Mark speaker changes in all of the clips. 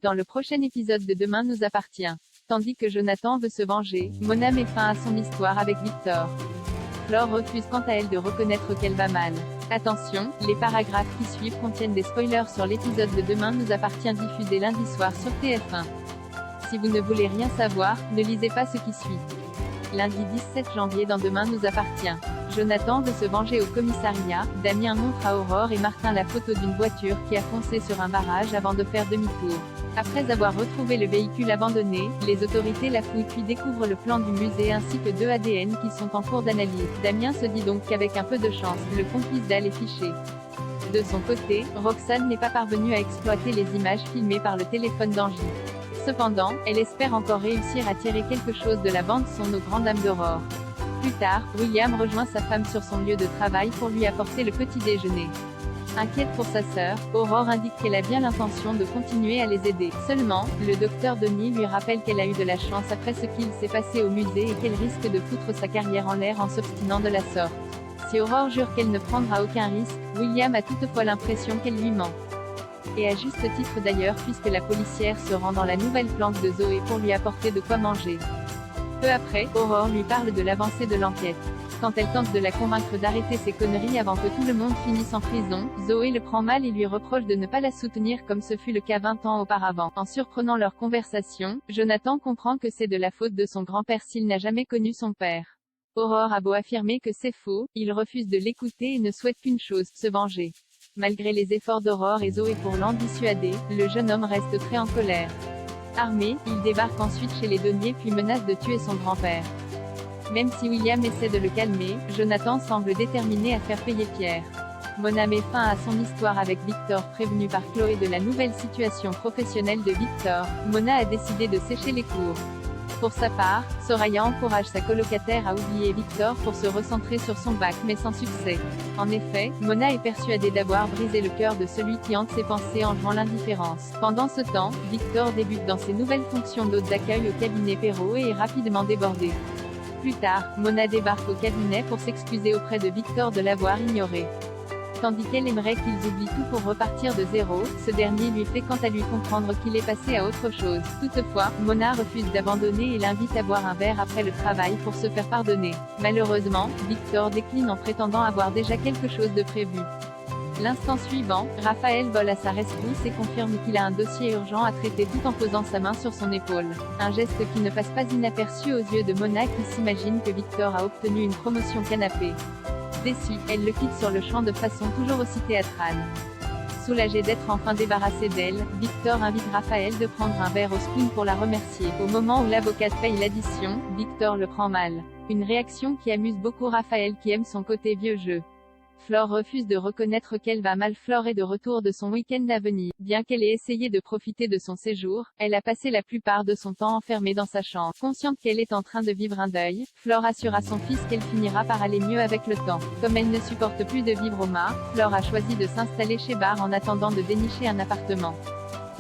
Speaker 1: Dans le prochain épisode de Demain nous appartient. Tandis que Jonathan veut se venger, Mona met fin à son histoire avec Victor. Flore refuse quant à elle de reconnaître qu'elle va mal. Attention, les paragraphes qui suivent contiennent des spoilers sur l'épisode de Demain nous appartient diffusé lundi soir sur TF1. Si vous ne voulez rien savoir, ne lisez pas ce qui suit. Lundi 17 janvier dans Demain nous appartient. Jonathan veut se venger au commissariat, Damien montre à Aurore et Martin la photo d'une voiture qui a foncé sur un barrage avant de faire demi-tour. Après avoir retrouvé le véhicule abandonné, les autorités la fouillent puis découvrent le plan du musée ainsi que 2 ADN qui sont en cours d'analyse. Damien se dit donc qu'avec un peu de chance, le complice d'Al est fiché. De son côté, Roxane n'est pas parvenue à exploiter les images filmées par le téléphone d'Angie. Cependant, elle espère encore réussir à tirer quelque chose de la bande son aux grandes dames d'Aurore. Plus tard, William rejoint sa femme sur son lieu de travail pour lui apporter le petit déjeuner. Inquiète pour sa sœur, Aurore indique qu'elle a bien l'intention de continuer à les aider. Seulement, le docteur Denis lui rappelle qu'elle a eu de la chance après ce qu'il s'est passé au musée et qu'elle risque de foutre sa carrière en l'air en s'obstinant de la sorte. Si Aurore jure qu'elle ne prendra aucun risque, William a toutefois l'impression qu'elle lui ment. Et à juste titre d'ailleurs puisque la policière se rend dans la nouvelle planque de Zoé pour lui apporter de quoi manger. Peu après, Aurore lui parle de l'avancée de l'enquête. Quand elle tente de la convaincre d'arrêter ses conneries avant que tout le monde finisse en prison, Zoé le prend mal et lui reproche de ne pas la soutenir comme ce fut le cas 20 ans auparavant. En surprenant leur conversation, Jonathan comprend que c'est de la faute de son grand-père s'il n'a jamais connu son père. Aurore a beau affirmer que c'est faux, il refuse de l'écouter et ne souhaite qu'une chose, se venger. Malgré les efforts d'Aurore et Zoé pour l'en dissuader, le jeune homme reste très en colère. Armé, il débarque ensuite chez les Deniers puis menace de tuer son grand-père. Même si William essaie de le calmer, Jonathan semble déterminé à faire payer Pierre. Mona met fin à son histoire avec Victor prévenu par Chloé de la nouvelle situation professionnelle de Victor. Mona a décidé de sécher les cours. Pour sa part, Soraya encourage sa colocataire à oublier Victor pour se recentrer sur son bac mais sans succès. En effet, Mona est persuadée d'avoir brisé le cœur de celui qui hante ses pensées en jouant l'indifférence. Pendant ce temps, Victor débute dans ses nouvelles fonctions d'hôte d'accueil au cabinet Perrault et est rapidement débordé. Plus tard, Mona débarque au cabinet pour s'excuser auprès de Victor de l'avoir ignoré. Tandis qu'elle aimerait qu'ils oublient tout pour repartir de zéro, ce dernier lui fait quant à lui comprendre qu'il est passé à autre chose. Toutefois, Mona refuse d'abandonner et l'invite à boire un verre après le travail pour se faire pardonner. Malheureusement, Victor décline en prétendant avoir déjà quelque chose de prévu. L'instant suivant, Raphaël vole à sa rescousse et confirme qu'il a un dossier urgent à traiter tout en posant sa main sur son épaule. Un geste qui ne passe pas inaperçu aux yeux de Mona qui s'imagine que Victor a obtenu une promotion canapé. Déçue, elle le quitte sur le champ de façon toujours aussi théâtrale. Soulagé d'être enfin débarrassé d'elle, Victor invite Raphaël de prendre un verre au spoon pour la remercier. Au moment où l'avocate paye l'addition, Victor le prend mal. Une réaction qui amuse beaucoup Raphaël qui aime son côté vieux jeu. Flore refuse de reconnaître qu'elle va mal. Flore est de retour de son week-end à Venise. Bien qu'elle ait essayé de profiter de son séjour, elle a passé la plupart de son temps enfermée dans sa chambre. Consciente qu'elle est en train de vivre un deuil, Flore assure à son fils qu'elle finira par aller mieux avec le temps. Comme elle ne supporte plus de vivre au Mât, Flore a choisi de s'installer chez Bar en attendant de dénicher un appartement.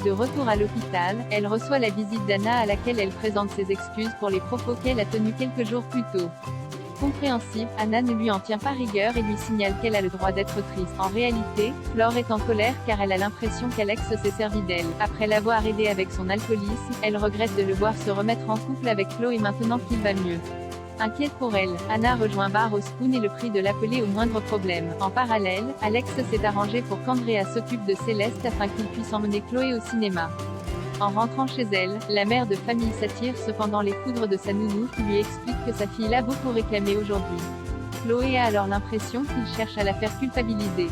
Speaker 1: De retour à l'hôpital, elle reçoit la visite d'Anna à laquelle elle présente ses excuses pour les propos qu'elle a tenus quelques jours plus tôt. Compréhensive, Anna ne lui en tient pas rigueur et lui signale qu'elle a le droit d'être triste. En réalité, Flore est en colère car elle a l'impression qu'Alex s'est servi d'elle. Après l'avoir aidé avec son alcoolisme, elle regrette de le voir se remettre en couple avec Flo et maintenant qu'il va mieux. Inquiète pour elle, Anna rejoint Bar au spoon et le prie de l'appeler au moindre problème. En parallèle, Alex s'est arrangé pour qu'Andrea s'occupe de Céleste afin qu'il puisse emmener Chloé au cinéma. En rentrant chez elle, la mère de famille s'attire cependant les foudres de sa nounou qui lui explique que sa fille l'a beaucoup réclamé aujourd'hui. Chloé a alors l'impression qu'il cherche à la faire culpabiliser.